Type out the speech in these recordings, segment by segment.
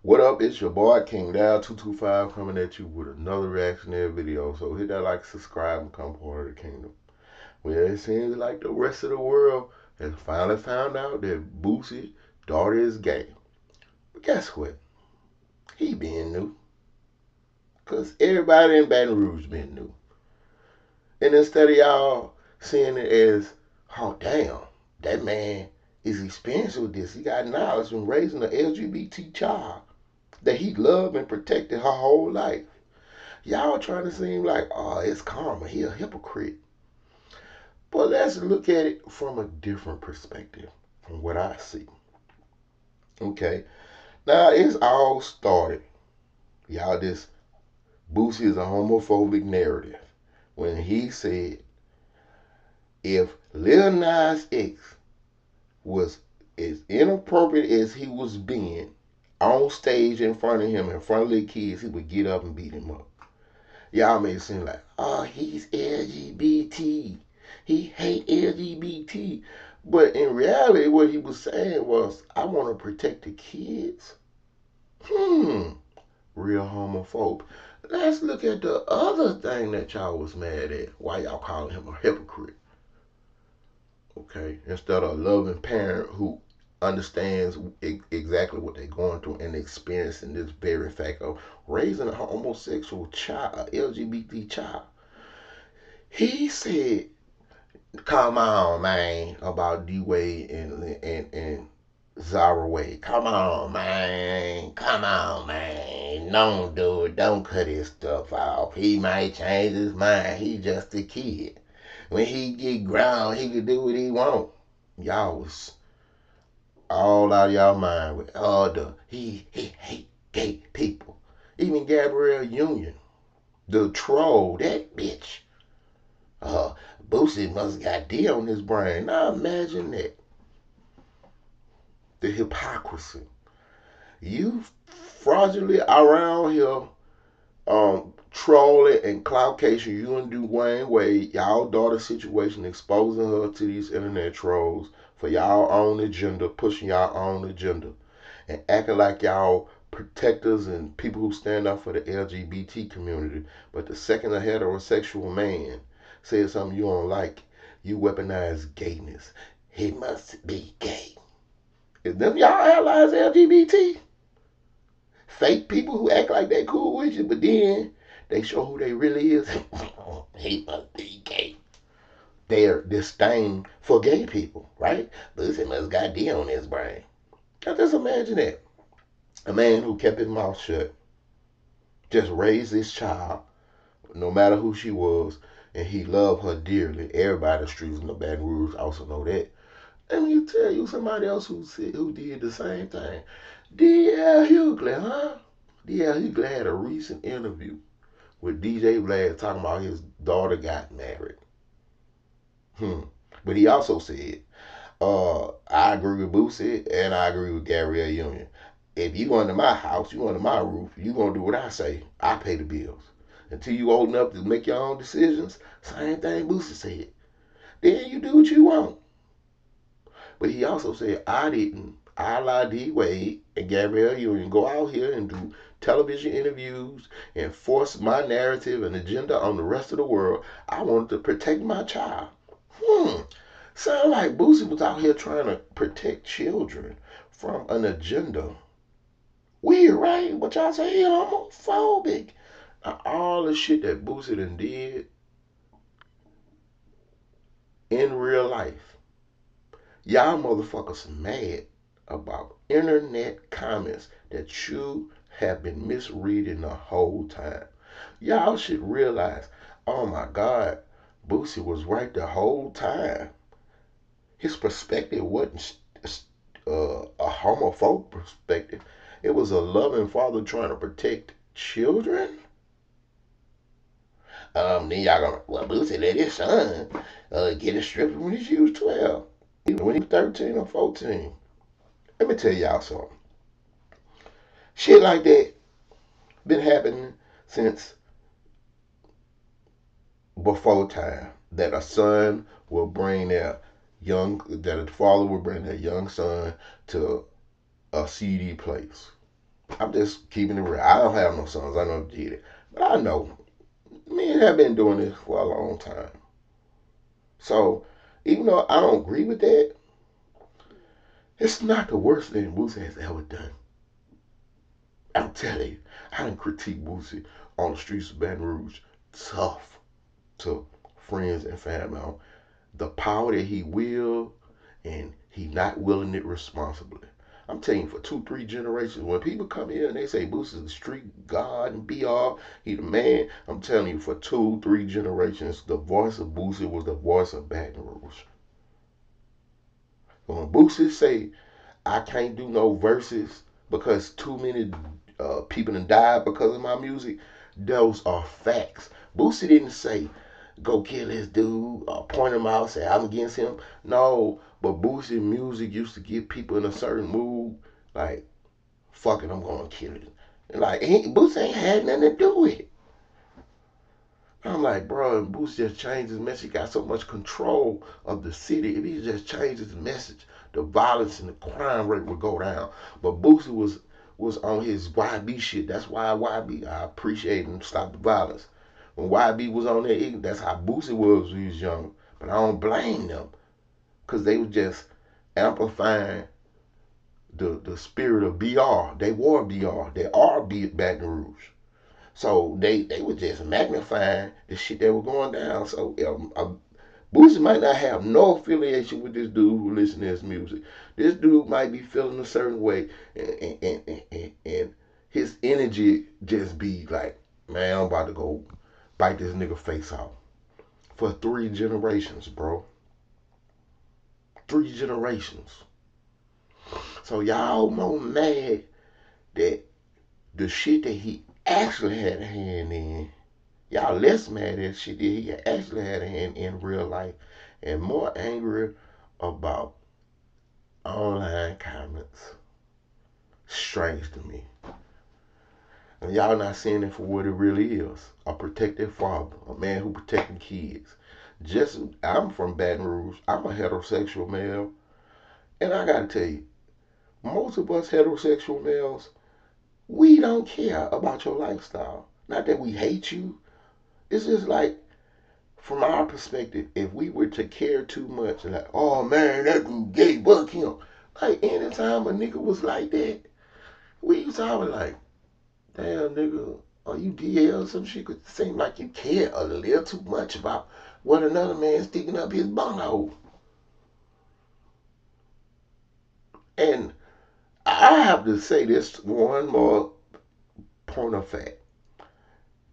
What up? It's your boy King Dow 225 coming at you with another reactionary video. So hit that like, subscribe, and become part of the kingdom. Well, it seems like the rest of the world has finally found out that Boosie daughter is gay. But guess what? He been new. Cause everybody in Baton Rouge been new. And instead of y'all seeing it as, oh damn, that man is experienced with this. He got knowledge from raising an LGBT child that he loved and protected her whole life. Y'all trying to seem like, oh, it's karma. He a hypocrite. But let's look at it from a different perspective, from what I see. Okay. Now, it's all started. Y'all, this Boosie is a homophobic narrative. When he said, if Lil Nas X was as inappropriate as he was being on stage in front of him, in front of the kids, he would get up and beat him up. Y'all may seem like, oh, he's LGBT. He hate LGBT. But in reality, what he was saying was, I want to protect the kids. Real homophobe. Let's look at the other thing that y'all was mad at. Why y'all calling him a hypocrite? Okay, instead of a loving parent who understands exactly what they're going through and experiencing this very fact of raising a homosexual child, a LGBT child. He said, "Come on, man," about D Wade and Zara Wade. Come on, man. Come on, man. Don't do it. Don't cut his stuff off. He might change his mind. He just a kid. When he get grown, he can do what he want. Y'all was all out of y'all mind with all the he hate gay people. Even Gabrielle Union, the troll, that bitch. Uh, Boosie must got D on his brain. Now imagine that. The hypocrisy. You fraudulently around here trolling and cloutcation you and Dwayne Wade, y'all daughter situation, exposing her to these internet trolls for y'all own agenda, pushing y'all own agenda, and acting like y'all protectors and people who stand up for the LGBT community. But the second a heterosexual man says something you don't like, you weaponize gayness. He must be gay. Is them y'all allies LGBT? Fake people who act like they cool with you, but then they show who they really is. He must be gay. Their disdain for gay people, right? Boosie must got D on his brain. Now just imagine that. A man who kept his mouth shut, just raised his child, no matter who she was, and he loved her dearly. Everybody in the streets in the Baton Rouge also know that. Let me tell you somebody else who did the same thing. D.L. Hughley, huh? D.L. Hughley had a recent interview with DJ Vlad talking about his daughter got married. But he also said, I agree with Boosie and I agree with Gabrielle Union. If you under my house, you under my roof, you gonna do what I say. I pay the bills. Until you old enough to make your own decisions, same thing Boosie said. Then you do what you want. But he also said, I didn't. I la D Wade and Gabrielle Union go out here and do television interviews and force my narrative and agenda on the rest of the world. I wanted to protect my child. Sound like Boosie was out here trying to protect children from an agenda. Weird, right? But y'all say he homophobic. Now, all the shit that Boosie done did in real life, y'all motherfuckers mad about internet comments that you have been misreading the whole time. Y'all should realize, oh my God, Boosie was right the whole time. His perspective wasn't a homophobic perspective. It was a loving father trying to protect children. Then y'all gonna, well, Boosie let his son get a stripper when he was 12. When he was 13 or 14. Let me tell y'all something. Shit like that been happening since before time. That a son will bring that a father will bring their young son to a CD place. I'm just keeping it real. I don't have no sons. I know did it, but I know men have been doing this for a long time. So even though I don't agree with that, it's not the worst thing Boosie has ever done. I'm telling you, I didn't critique Boosie on the streets of Baton Rouge tough to friends and family on the power that he will and he not willing it responsibly. I'm telling you, for two, three generations, when people come here and they say Boosie's the street god and be all, he the man, I'm telling you, for two, three generations, the voice of Boosie was the voice of Baton Rouge. When Boosie say, I can't do no verses because too many people have died because of my music, those are facts. Boosie didn't say, go kill this dude, point him out, say I'm against him. No, but Boosie music used to get people in a certain mood, like, fuck it, I'm gonna kill it. And like, Boosie ain't had nothing to do with it. I'm like, bro, if Boosie just changed his message, he got so much control of the city. If he just changed his message, the violence and the crime rate would go down. But Boosie was on his YB shit. That's why YB, I appreciate him, stop the violence. When YB was on there, that's how Boosie was when he was young. But I don't blame them because they was just amplifying the spirit of BR. They were BR. They are Baton Rouge. So they were just magnifying the shit that was going down. So Boosie might not have no affiliation with this dude who listens to his music. This dude might be feeling a certain way, and his energy just be like, man, I'm about to go bite this nigga face off. For three generations, bro. Three generations. So y'all more mad that the shit that he actually had a hand in, y'all less mad at shit that he actually had a hand in real life, and more angry about online comments. Strange to me. And y'all not seeing it for what it really is. A protective father. A man who protecting kids. Just I'm from Baton Rouge. I'm a heterosexual male. And I gotta tell you, most of us heterosexual males, we don't care about your lifestyle. Not that we hate you. It's just like from our perspective, if we were to care too much, like, oh man, that dude gay, buck him. Like anytime a nigga was like that, we used to always like, damn nigga, are you DL or some shit? Cause it seem like you care a little too much about what another man sticking up his bunghole. And I have to say this one more point of fact.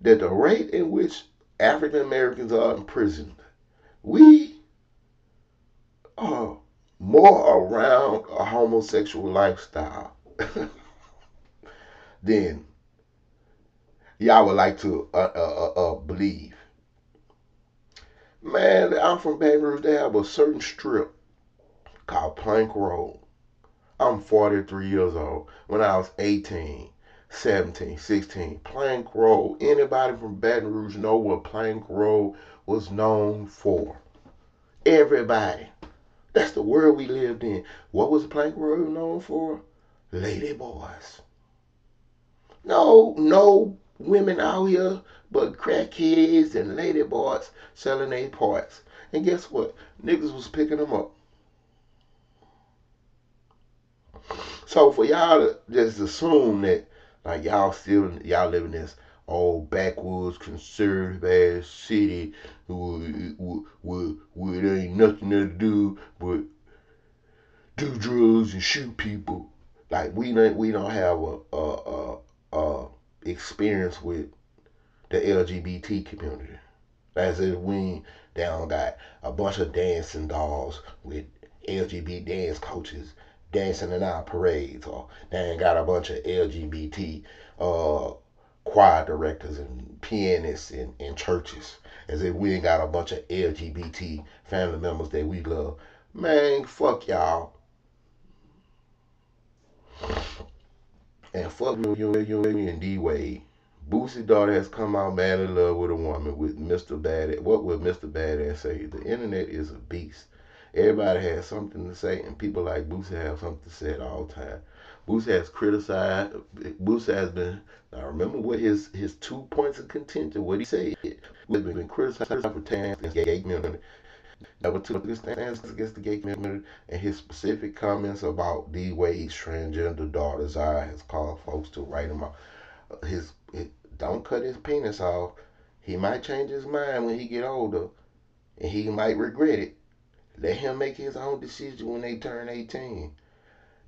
That the rate in which African Americans are in prison, we are more around a homosexual lifestyle than y'all would like to believe. Man, I'm from Baton Rouge. They have a certain strip called Plank Road. I'm 43 years old. When I was 18, 17, 16, Plank Road. Anybody from Baton Rouge know what Plank Road was known for? Everybody. That's the world we lived in. What was Plank Road known for? Lady boys. No women out here but crackheads and lady boys selling their parts. And guess what? Niggas was picking them up. So for y'all to just assume that like y'all live in this old backwoods conservative ass city where there ain't nothing to do but do drugs and shoot people. Like we don't have a experience with the LGBT community. As if we down got a bunch of dancing dolls with LGBT dance coaches dancing in our parades, or they ain't got a bunch of LGBT choir directors and pianists in churches. As if we ain't got a bunch of LGBT family members that we love. Man, fuck y'all. And fuck you and D Wade. Boosie daughter has come out mad in love with a woman with Mr. Badass. What would Mr. Badass say? The internet is a beast. Everybody has something to say, and people like Boosie have something to say at all times. Boosie has criticized. Boosie has been. Now remember what his 2 points of contention. What he said. We've been criticized for stance against the gay community. Never took this stance against the gay community, and his specific comments about D Wade's transgender daughter Zara has caused folks to write him off. Don't cut his penis off. He might change his mind when he get older, and he might regret it. Let him make his own decision when they turn 18.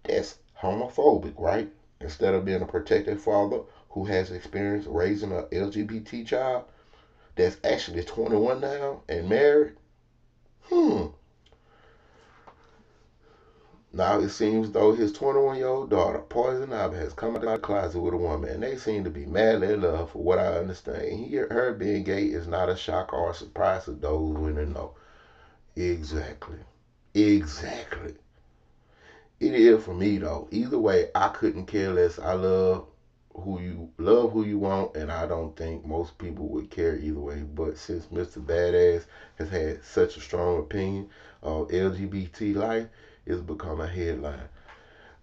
That's homophobic, right? Instead of being a protective father who has experience raising an LGBT child that's actually 21 now and married. Now it seems though his 21-year-old daughter, Poison Ivy, has come out of the closet with a woman, and they seem to be madly in love, for what I understand. Her being gay is not a shock or a surprise to those who know. Exactly. Exactly. It is for me though. Either way, I couldn't care less. I love who you want, and I don't think most people would care either way. But since Mr. Badass has had such a strong opinion of LGBT life, it's become a headline.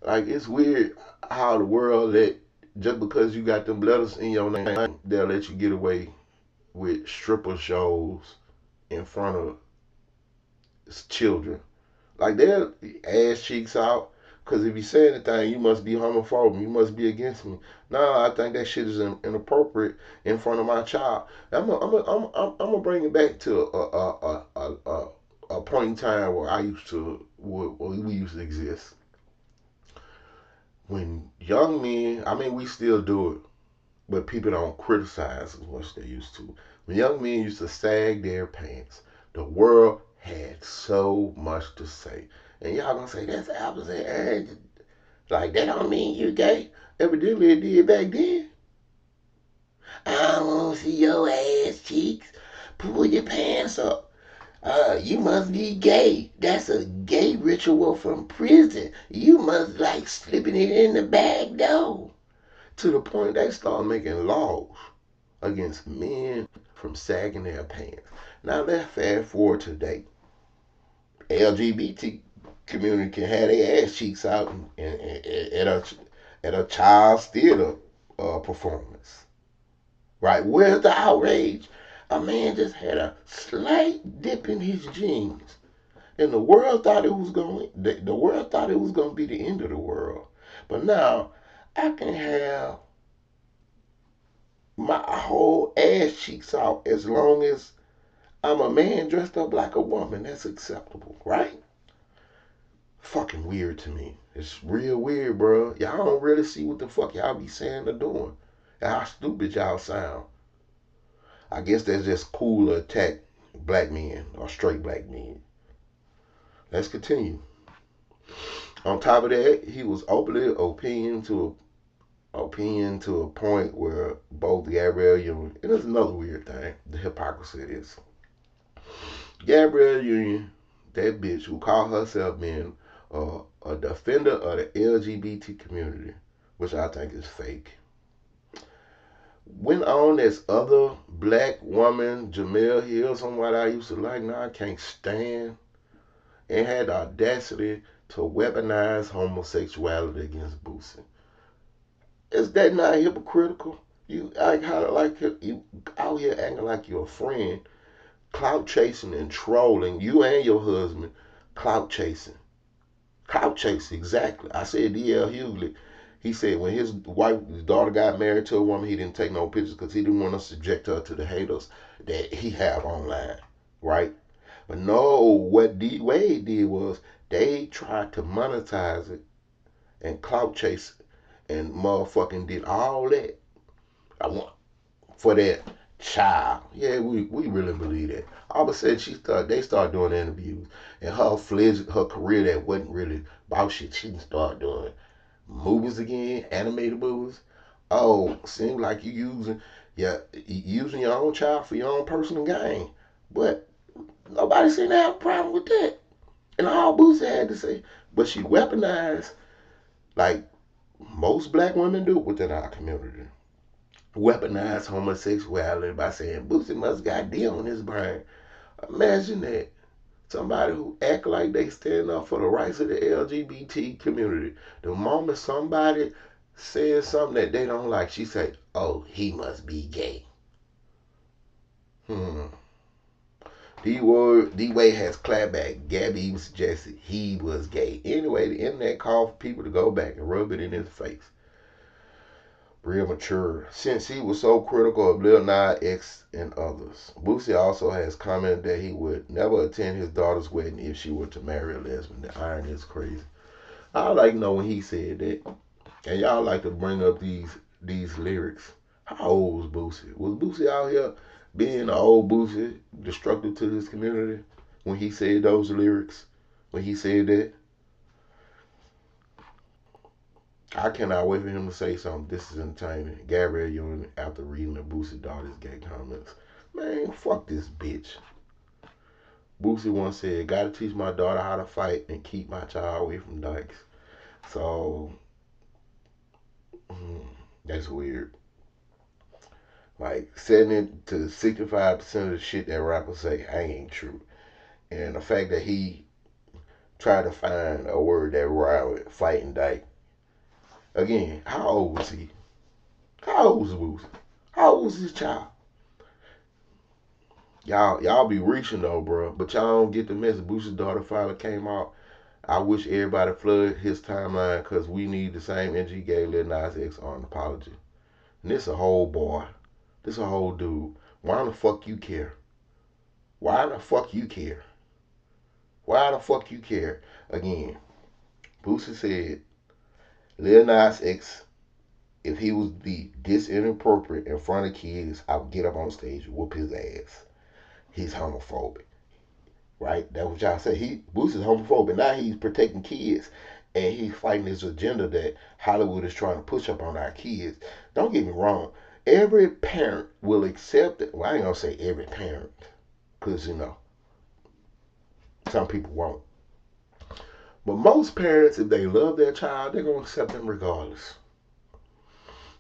Like it's weird how the world let just because you got them letters in your name, they'll let you get away with stripper shows in front of children. Like they'll ass cheeks out. Cause if you say anything, you must be homophobic. You must be against me. No, I think that shit is inappropriate in front of my child. I'm gonna bring it back to a point in time where we used to exist. When young men, I mean, we still do it, but people don't criticize as much as they used to. When young men used to sag their pants, the world had so much to say. And y'all gonna say that's apples and oranges. Like that don't mean you gay. Evidently it did back then. I wanna see your ass cheeks. Pull your pants up. You must be gay. That's a gay ritual from prison. You must like slipping it in the back door. To the point they start making laws against men from sagging their pants. Now let's fast forward today. LGBT community can have their ass cheeks out at a child's theater performance. Right? Where's the outrage? A man just had a slight dip in his jeans, and the world thought it was going. The world thought it was going to be the end of the world. But now I can have my whole ass cheeks out as long as I'm a man dressed up like a woman. That's acceptable, right? Fucking weird to me. It's real weird, bro. Y'all don't really see what the fuck y'all be saying or doing. And how stupid y'all sound. I guess that's just cool to attack black men or straight black men. Let's continue. On top of that, he was openly opinion to a point where both Gabrielle Union, and there's another weird thing, the hypocrisy of this. Gabrielle Union, that bitch who called herself being a defender of the LGBT community, which I think is fake, went on this other black woman, Jamel Hill, someone I used to like, now I can't stand, and had the audacity to weaponize homosexuality against Boosie. Is that not hypocritical? You act how like you out here acting like you're a friend, clout chasing and trolling you and your husband, clout chasing. Clout chasing, exactly. I said D.L. Hughley. He said when his daughter got married to a woman, he didn't take no pictures because he didn't want to subject her to the haters that he have online, right? But no, what D Wade did was they tried to monetize it and clout chase it and motherfucking did all that. I want for that child. Yeah, we really believe that. All of a sudden they started doing interviews and her career that wasn't really about shit, she didn't start doing movies again, animated movies. Oh, seems like using your own child for your own personal gain. But nobody seemed to have a problem with that. And all Boosie had to say, but she weaponized like most black women do within our community. Weaponize homosexuality by saying Boosie must got D on his brain. Imagine that. Somebody who act like they stand up for the rights of the LGBT community. The moment somebody says something that they don't like, she say, "Oh, he must be gay." Hmm. D-Wade has clapped back. Gabby even suggested he was gay. Anyway, the internet called for people to go back and rub it in his face. Real mature. Since he was so critical of Lil Nas X and others. Boosie also has commented that he would never attend his daughter's wedding if she were to marry a lesbian. The irony is crazy. I like to know when he said that. And y'all like to bring up these lyrics. How old was Boosie? Was Boosie out here being an old Boosie, destructive to his community when he said those lyrics? When he said that? I cannot wait for him to say something. This is entertaining. Gabrielle Union after reading the Boosie daughter's gay comments. Man, fuck this bitch. Boosie once said, "Gotta teach my daughter how to fight and keep my child away from dykes." So, that's weird. Like, setting it to 65% of the shit that rappers say ain't true. And the fact that he tried to find a word that rhymed with fighting dyke. Again, how old was he? How old was Boosie? How old was his child? Y'all be reaching though, bro. But y'all don't get the message. Boosie's daughter finally came out. I wish everybody flood his timeline because we need the same energy gave Lil Nas X on an apology. And this a whole boy. This a whole dude. Why the fuck you care? Why the fuck you care? Why the fuck you care? Again, Boosie said Lil Nas X, if he was this inappropriate in front of kids, I would get up on stage and whoop his ass. He's homophobic. Right? That's what y'all say. Boosie's homophobic. Now he's protecting kids and he's fighting this agenda that Hollywood is trying to push up on our kids. Don't get me wrong. Every parent will accept it. Well, I ain't gonna say every parent, because some people won't. But most parents, if they love their child, they're gonna accept them regardless.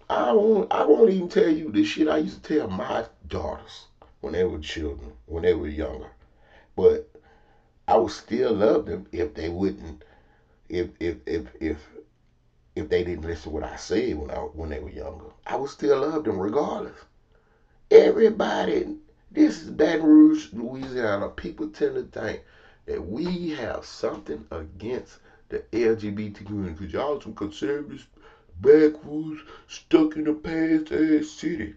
I won't even tell you the shit I used to tell my daughters when they were children, when they were younger. But I would still love them if they wouldn't, if they didn't listen to what I said when they were younger. I would still love them regardless. Everybody, this is Baton Rouge, Louisiana. People tend to think that we have something against the LGBT community because y'all some conservatives, backwoods, stuck in the past ass city.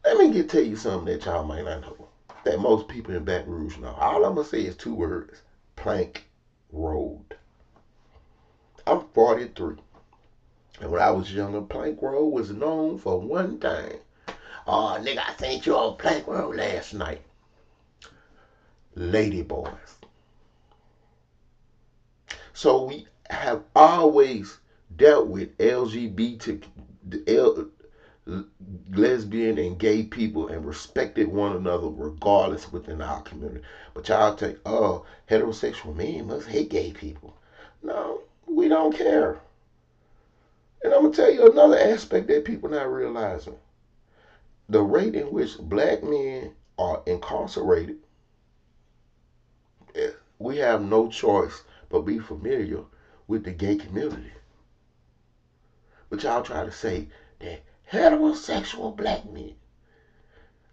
Let me tell you something that y'all might not know. That most people in Baton Rouge know. All I'm gonna say is two words: Plank Road. I'm 43. And when I was younger, Plank Road was known for one thing. Oh, nigga, I seen you on Plank Road last night. Lady boys. So we have always dealt with LGBT, lesbian and gay people and respected one another regardless within our community. But y'all think, oh, heterosexual men must hate gay people. No, we don't care. And I'm going to tell you another aspect that people not realizing. The rate in which black men are incarcerated, we have no choice but be familiar with the gay community. But y'all try to say that heterosexual black men,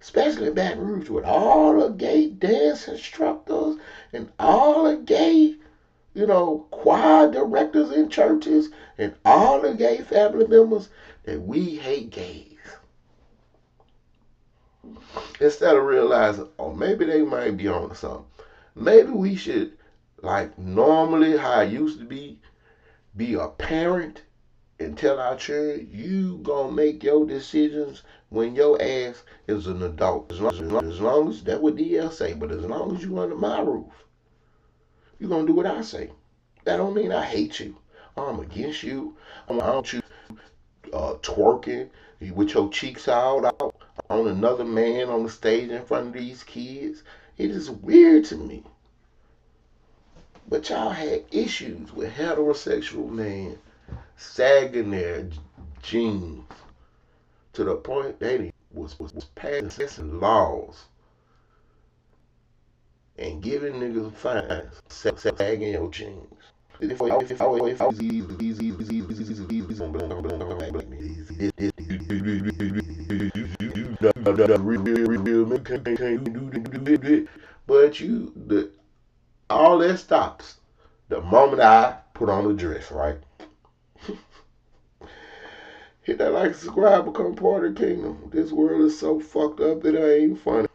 especially in Baton Rouge, with all the gay dance instructors and all the gay, choir directors in churches and all the gay family members, that we hate gays. Instead of realizing, oh, maybe they might be on to something. Maybe we should, like normally how it used to be a parent and tell our children, you gonna make your decisions when your ass is an adult. As long as that's what DL say, but as long as you under my roof, you gonna do what I say. That don't mean I hate you. I'm against you. I don't want you twerking with your cheeks out on another man on the stage in front of these kids. It is weird to me. But y'all had issues with heterosexual men sagging their jeans to the point that it was passing laws and giving niggas fines, sagging your jeans. If I was easy, but all that stops the moment I put on a dress, right? Hit that like, subscribe, become part of the kingdom. This world is so fucked up that it ain't funny.